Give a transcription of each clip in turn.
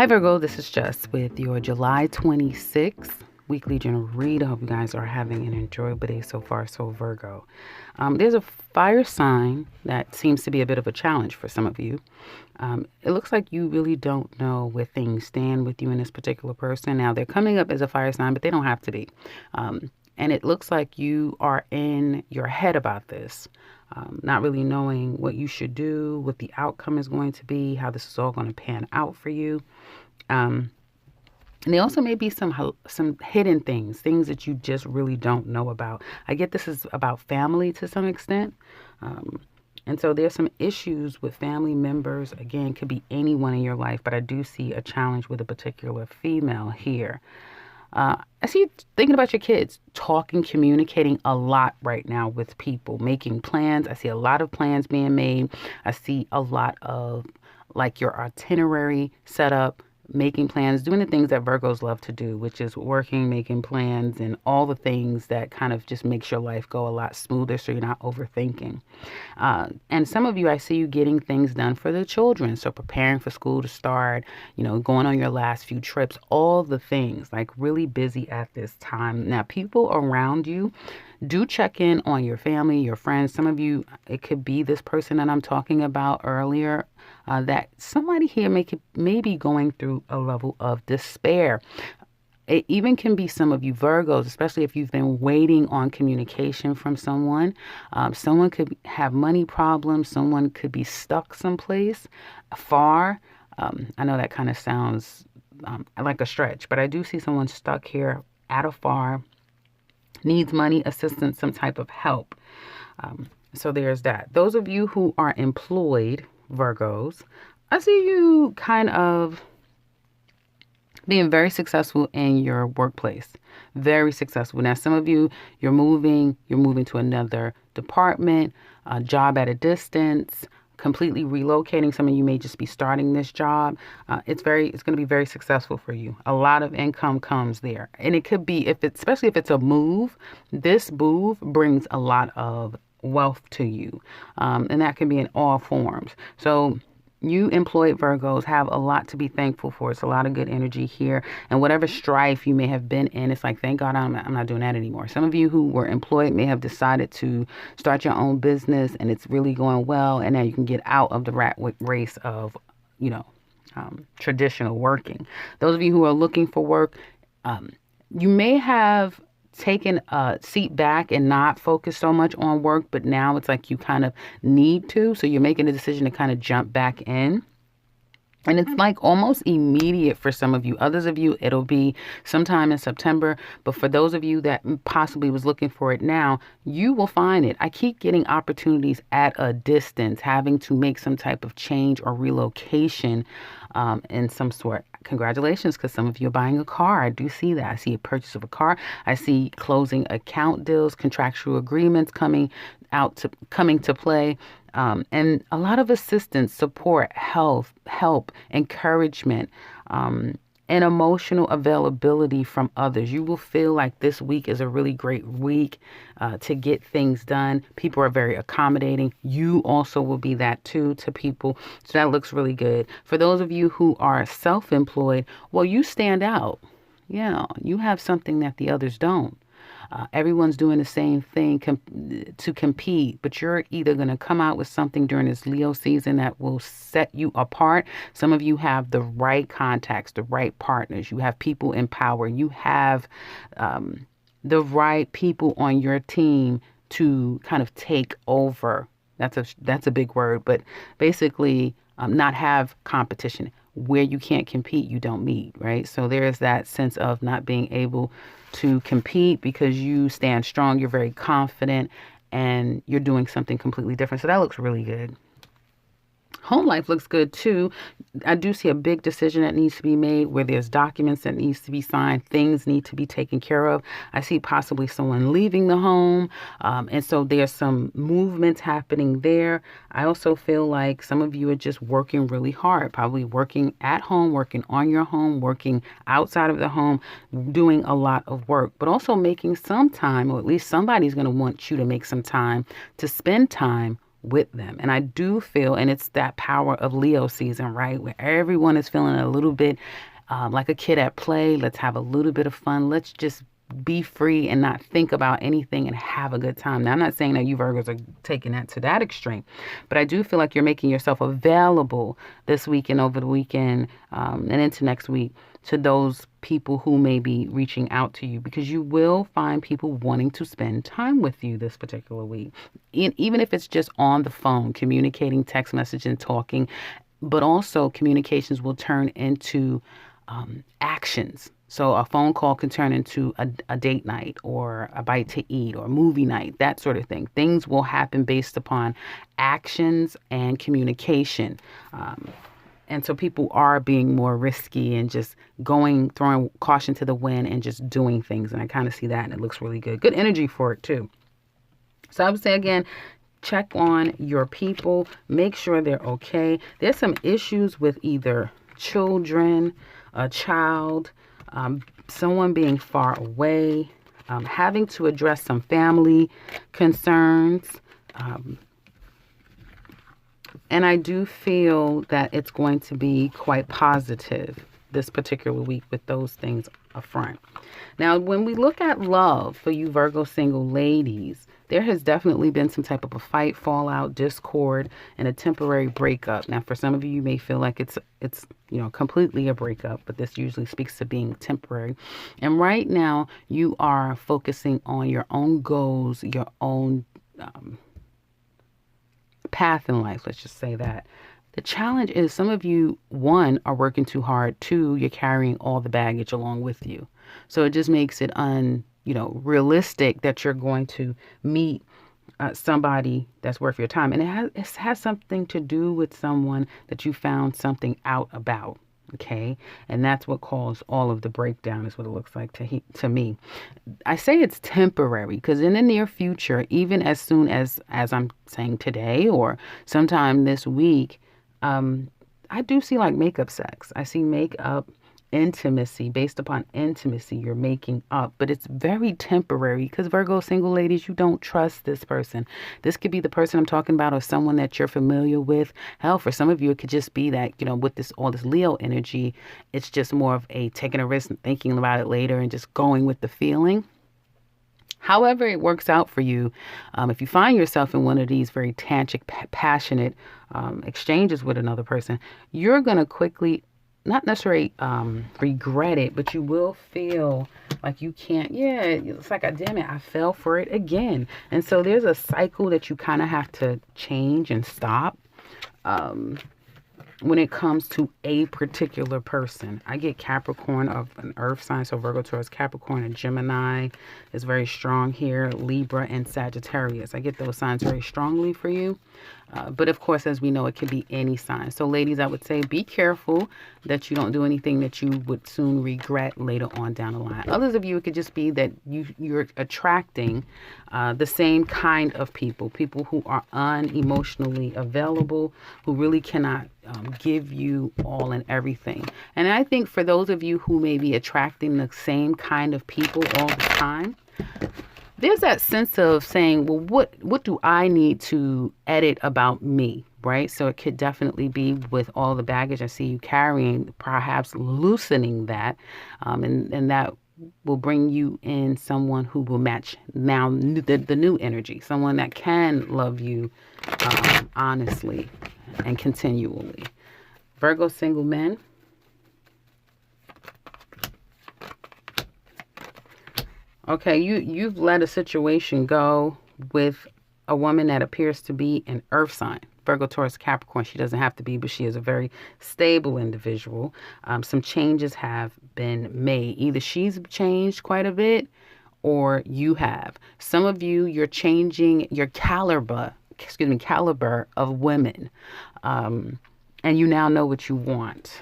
Hi Virgo, this is Jess with your July 26th weekly general read. I hope you guys are having an enjoyable day so far. So Virgo, there's a fire sign that seems to be a bit of a challenge for some of you. It looks like you really don't know where things stand with you and this particular person. Now they're coming up as a fire sign, but they don't have to be. And it looks like you are in your head about this. Not really knowing what you should do, what the outcome is going to be, how this is all going to pan out for you. And there also may be some hidden things that you just really don't know about. I get this is about family to some extent. And so there's some issues with family members. Again, could be anyone in your life, but I do see a challenge with a particular female here. I see you thinking about your kids, talking, communicating a lot right now with people, making plans. I see a lot of plans being made. I see a lot of like your itinerary set up, making plans, doing the things that Virgos love to do, which is working, making plans, and all the things that kind of just makes your life go a lot smoother so you're not overthinking. And some of you, I see you getting things done for the children. So preparing for school to start, going on your last few trips, all the things, like really busy at this time. Now, people around you, do check in on your family, your friends. Some of you, it could be this person that I'm talking about earlier, that somebody here may be going through a level of despair. It even can be some of you Virgos, especially if you've been waiting on communication from someone. Someone could have money problems. Someone could be stuck someplace far. I know that kind of sounds like a stretch, but I do see someone stuck here at a far, needs money, assistance, some type of help. So there's that. Those of you who are employed, Virgos, I see you kind of being very successful in your workplace. Very successful. Now, some of you, you're moving to another department, a job at a distance, completely relocating. Some of you may just be starting this job. It's going to be very successful for you. A lot of income comes there. And it could be, especially if it's a move, this move brings a lot of wealth to you. And that can be in all forms. So you employed Virgos have a lot to be thankful for. It's a lot of good energy here. And whatever strife you may have been in, it's like, thank God I'm not doing that anymore. Some of you who were employed may have decided to start your own business and it's really going well. And now you can get out of the rat race of, traditional working. Those of you who are looking for work, you may have taken a seat back and not focus so much on work, but now it's like you kind of need to. So you're making a decision to kind of jump back in. And it's like almost immediate for some of you. Others of you, it'll be sometime in September. But for those of you that possibly was looking for it now, you will find it. I keep getting opportunities at a distance, having to make some type of change or relocation in some sort. Congratulations, because some of you are buying a car. I do see that. I see a purchase of a car. I see closing account deals, contractual agreements coming to play. And a lot of assistance, support, help, encouragement, and emotional availability from others. You will feel like this week is a really great week to get things done. People are very accommodating. You also will be that too to people. So that looks really good. For those of you who are self-employed, well, you stand out. You have something that the others don't. Everyone's doing the same thing to compete, but you're either going to come out with something during this Leo season that will set you apart. Some of you have the right contacts, the right partners. You have people in power. You have the right people on your team to kind of take over. That's a big word, but basically not have competition. Where you can't compete, you don't meet, right? So there is that sense of not being able to compete because you stand strong, you're very confident, and you're doing something completely different. So that looks really good. Home life looks good too. I do see a big decision that needs to be made where there's documents that needs to be signed. Things need to be taken care of. I see possibly someone leaving the home. And so there's some movements happening there. I also feel like some of you are just working really hard, probably working at home, working on your home, working outside of the home, doing a lot of work, but also making some time, or at least somebody's going to want you to make some time to spend time with them. And I do feel, and it's that power of Leo season, right? Where everyone is feeling a little bit like a kid at play. Let's have a little bit of fun. Let's just be free and not think about anything and have a good time. Now, I'm not saying that you Virgos are taking that to that extreme, but I do feel like you're making yourself available this week and over the weekend and into next week to those people who may be reaching out to you, because you will find people wanting to spend time with you this particular week. Even if it's just on the phone, communicating, text messaging, talking, but also communications will turn into actions. So a phone call can turn into a date night or a bite to eat or movie night, that sort of thing. Things will happen based upon actions and communication. And so people are being more risky and just throwing caution to the wind and just doing things. And I kind of see that, and it looks really good. Good energy for it too. So I would say again, check on your people. Make sure they're okay. There's some issues with either children, a child, someone being far away, having to address some family concerns. And I do feel that it's going to be quite positive this particular week with those things up front. Now, when we look at love for you Virgo single ladies, there has definitely been some type of a fight, fallout, discord, and a temporary breakup. Now, for some of you, you may feel like it's completely a breakup, but this usually speaks to being temporary. And right now, you are focusing on your own goals, your own path in life. Let's just say that. The challenge is some of you, one, are working too hard. Two, you're carrying all the baggage along with you. So it just makes it realistic that you're going to meet somebody that's worth your time. And it has something to do with someone that you found something out about. Okay. And that's what caused all of the breakdown, is what it looks like to me. I say it's temporary because in the near future, even as soon as I'm saying today or sometime this week, I do see like makeup sex. I see makeup intimacy, based upon intimacy you're making up, but it's very temporary because Virgo single ladies, you don't trust this person. This could be the person I'm talking about or someone that you're familiar with. Hell, for some of you, it could just be that, with all this Leo energy, it's just more of a taking a risk and thinking about it later and just going with the feeling. However it works out for you, if you find yourself in one of these very tantric, passionate exchanges with another person, you're going to quickly, not necessarily regret it, but you will feel like you can't, it's like, damn it, I fell for it again. And so there's a cycle that you kind of have to change and stop. When it comes to a particular person, I get Capricorn of an earth sign. So Virgo, Taurus, Capricorn, and Gemini is very strong here. Libra and Sagittarius. I get those signs very strongly for you. But of course, as we know, it could be any sign. So ladies, I would say be careful that you don't do anything that you would soon regret later on down the line. Others of you, it could just be that you're attracting the same kind of people who are unemotionally available, who really cannot give you all and everything. And I think for those of you who may be attracting the same kind of people all the time, there's that sense of saying, well, what do I need to edit about me, right? So it could definitely be with all the baggage I see you carrying, perhaps loosening that, and that will bring you in someone who will match now the new energy, someone that can love you honestly and continually. Virgo single men. Okay, you've let a situation go with a woman that appears to be an earth sign. Virgo, Taurus, Capricorn. She doesn't have to be, but she is a very stable individual. Some changes have been made. Either she's changed quite a bit or you have. Some of you, you're changing your caliber of women. And you now know what you want.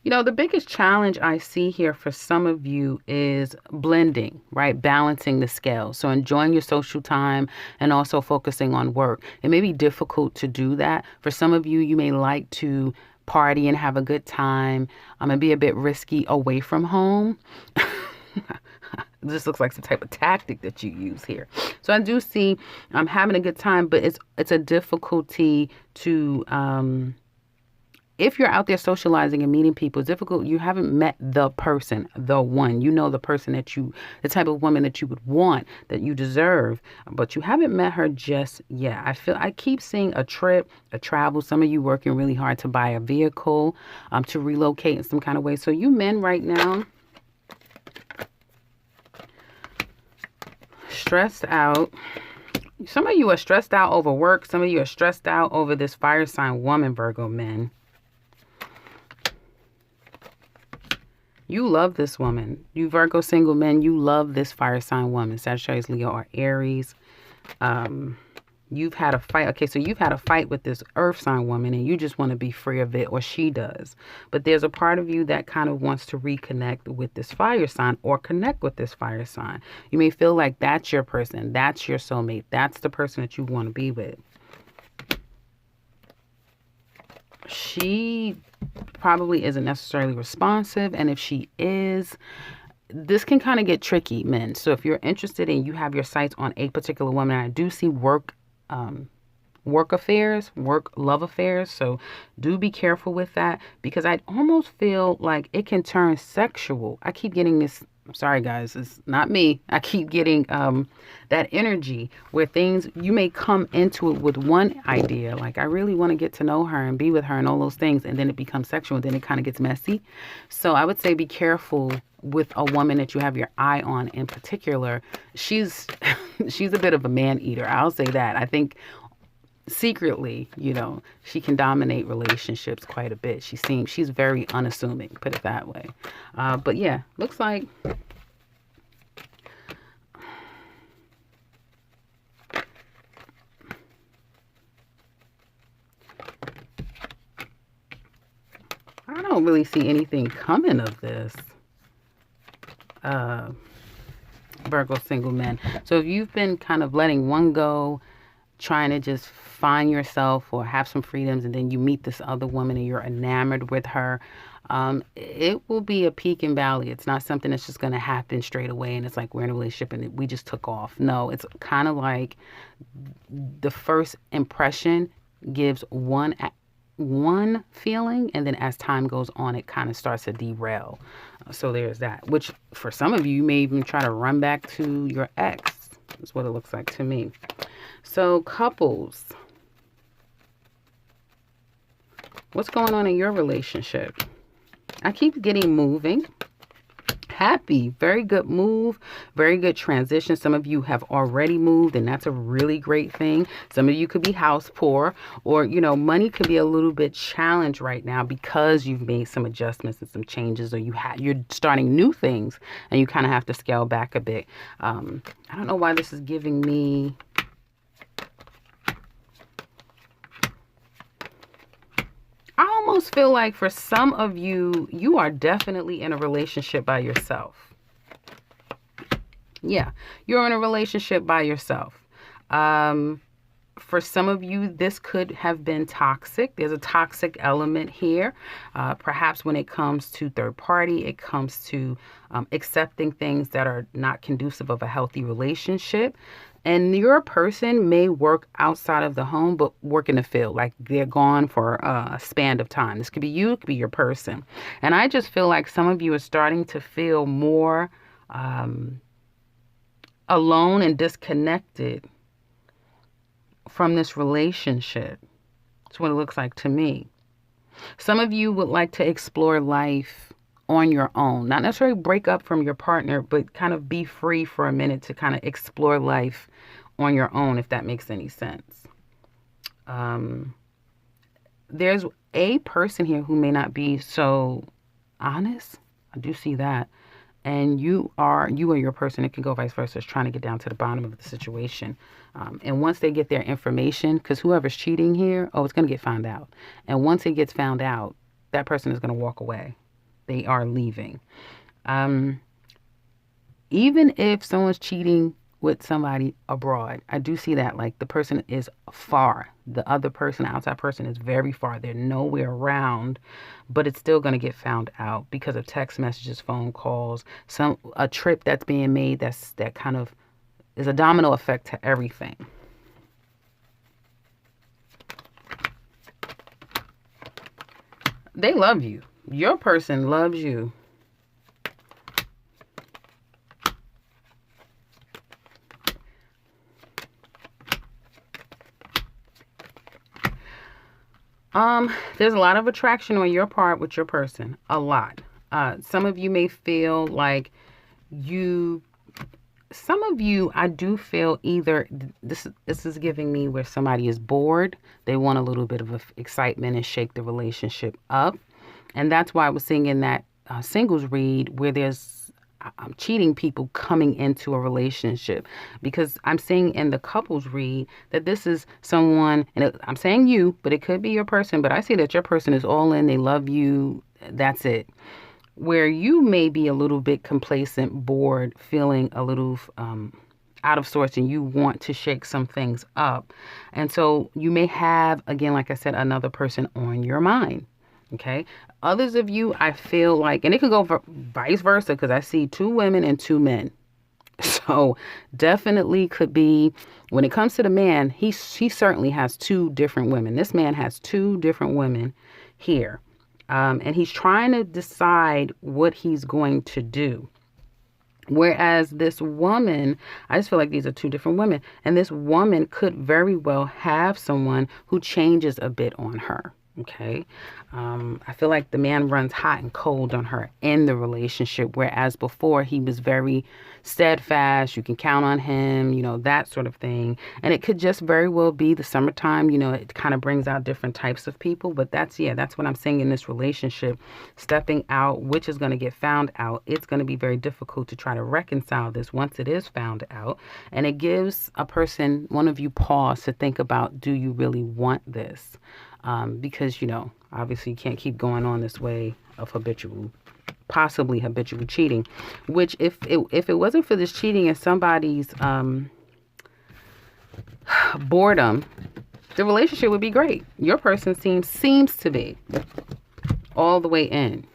The biggest challenge I see here for some of you is blending, right? Balancing the scales. So enjoying your social time and also focusing on work. It may be difficult to do that. For some of you, you may like to party and have a good time and be a bit risky away from home. this looks like some type of tactic that you use here. So I do see having a good time, but it's a difficulty to if you're out there socializing and meeting people, it's difficult. You haven't met the person, the one. You know the person the type of woman that you would want, that you deserve, but you haven't met her just yet. I keep seeing a trip, a travel. Some of you working really hard to buy a vehicle, to relocate in some kind of way. So you men right now, stressed out. Some of you are stressed out over work. Some of you are stressed out over this fire sign woman, Virgo men. You love this woman. You Virgo single men, you love this fire sign woman. Sagittarius, Leo, or Aries. You've had a fight. Okay, so you've had a fight with this earth sign woman and you just want to be free of it, or she does. But there's a part of you that kind of wants to reconnect with this fire sign or connect with this fire sign. You may feel like that's your person. That's your soulmate. That's the person that you want to be with. She probably isn't necessarily responsive, and if she is, this can kind of get tricky, men. So if you're interested and you have your sights on a particular woman, I do see work affairs, love affairs. So do be careful with that, because I almost feel like it can turn sexual. I keep getting this. I'm sorry, guys. It's not me. I keep getting that energy where you may come into it with one idea, like I really want to get to know her and be with her and all those things, and then it becomes sexual, and then it kind of gets messy. So I would say be careful with a woman that you have your eye on in particular. She's a bit of a man eater. I'll say that. I think secretly, she can dominate relationships quite a bit. She's very unassuming, put it that way. But yeah, looks like I don't really see anything coming of this. Virgo single men. So if you've been kind of letting one go, trying to just find yourself or have some freedoms, and then you meet this other woman and you're enamored with her, it will be a peak and valley. It's not something that's just going to happen straight away and it's like we're in a relationship and we just took off. No, it's kind of like the first impression gives one feeling, and then as time goes on, it kind of starts to derail. So there's that, which for some of you may even try to run back to your ex. That's what it looks like to me. So couples, what's going on in your relationship? I keep getting moving. Happy, very good move, very good transition. Some of you have already moved, and that's a really great thing. Some of you could be house poor, or money could be a little bit challenged right now because you've made some adjustments and some changes, or you're starting new things and you kind of have to scale back a bit. I don't know why this is giving me. I almost feel like for some of you, you are definitely in a relationship by yourself. Yeah, you're in a relationship by yourself. For some of you, this could have been toxic. There's a toxic element here. Perhaps when it comes to third party, it comes to accepting things that are not conducive of a healthy relationship. And your person may work outside of the home, but work in the field, like they're gone for a span of time. This could be you, it could be your person. And I just feel like some of you are starting to feel more alone and disconnected from this relationship. That's what it looks like to me. Some of you would like to explore life on your own, not necessarily break up from your partner, but kind of be free for a minute to kind of explore life on your own, if that makes any sense. There's a person here who may not be so honest. I do see that. And you or your person, it can go vice versa, is trying to get down to the bottom of the situation. And once they get their information, because whoever's cheating here, it's going to get found out. And once it gets found out, that person is going to walk away. They are leaving. Even if someone's cheating with somebody abroad. I do see that, like the person is far. The other person, outside person, is very far. They're nowhere around, but it's still going to get found out because of text messages, phone calls, a trip that's being made that kind of is a domino effect to everything. They love you. Your person loves you. There's a lot of attraction on your part with your person. A lot. Some of you may feel like some of you, I do feel either this is giving me where somebody is bored. They want a little bit of excitement and shake the relationship up. And that's why I was seeing in that singles read where there's cheating people coming into a relationship, because I'm seeing in the couples read that this is someone, and I'm saying you, but it could be your person, but I see that your person is all in, they love you, that's it. Where you may be a little bit complacent, bored, feeling a little out of sorts, and you want to shake some things up. And so you may have, again, like I said, another person on your mind. Okay. Others of you, I feel like, and it could go vice versa, because I see 2 women and 2 men. So definitely could be, when it comes to the man, he certainly has 2 different women. This man has 2 different women here. And he's trying to decide what he's going to do. Whereas this woman, I just feel like these are 2 different women. And this woman could very well have someone who changes a bit on her. Okay. I feel like the man runs hot and cold on her in the relationship, whereas before he was very steadfast. You can count on him, that sort of thing. And it could just very well be the summertime. It kind of brings out different types of people. But that's what I'm saying in this relationship. Stepping out, which is going to get found out. It's going to be very difficult to try to reconcile this once it is found out. And it gives a person, one of you, pause to think about, do you really want this? Because, obviously you can't keep going on this way of possibly habitual cheating, which if it wasn't for this cheating and somebody's boredom, the relationship would be great. Your person seems to be all the way in.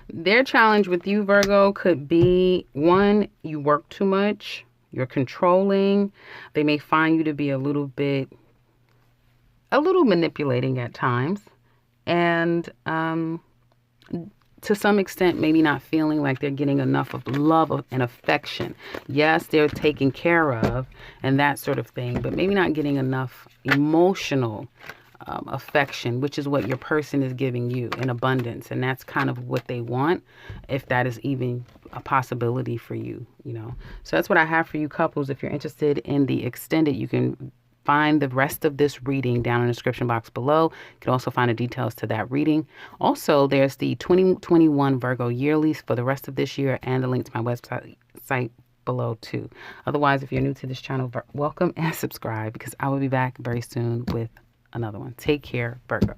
Their challenge with you, Virgo, could be, 1, you work too much, you're controlling. They may find you to be a little manipulating at times. And to some extent, maybe not feeling like they're getting enough of love and affection. Yes, they're taken care of and that sort of thing, but maybe not getting enough emotional affection, which is what your person is giving you in abundance. And that's kind of what they want, if that is even a possibility for you, So that's what I have for you couples. If you're interested in the extended, you can find the rest of this reading down in the description box below. You can also find the details to that reading. Also, there's the 2021 Virgo yearlies for the rest of this year and the link to my website below too. Otherwise, if you're new to this channel, welcome and subscribe, because I will be back very soon with another one. Take care, Virgo.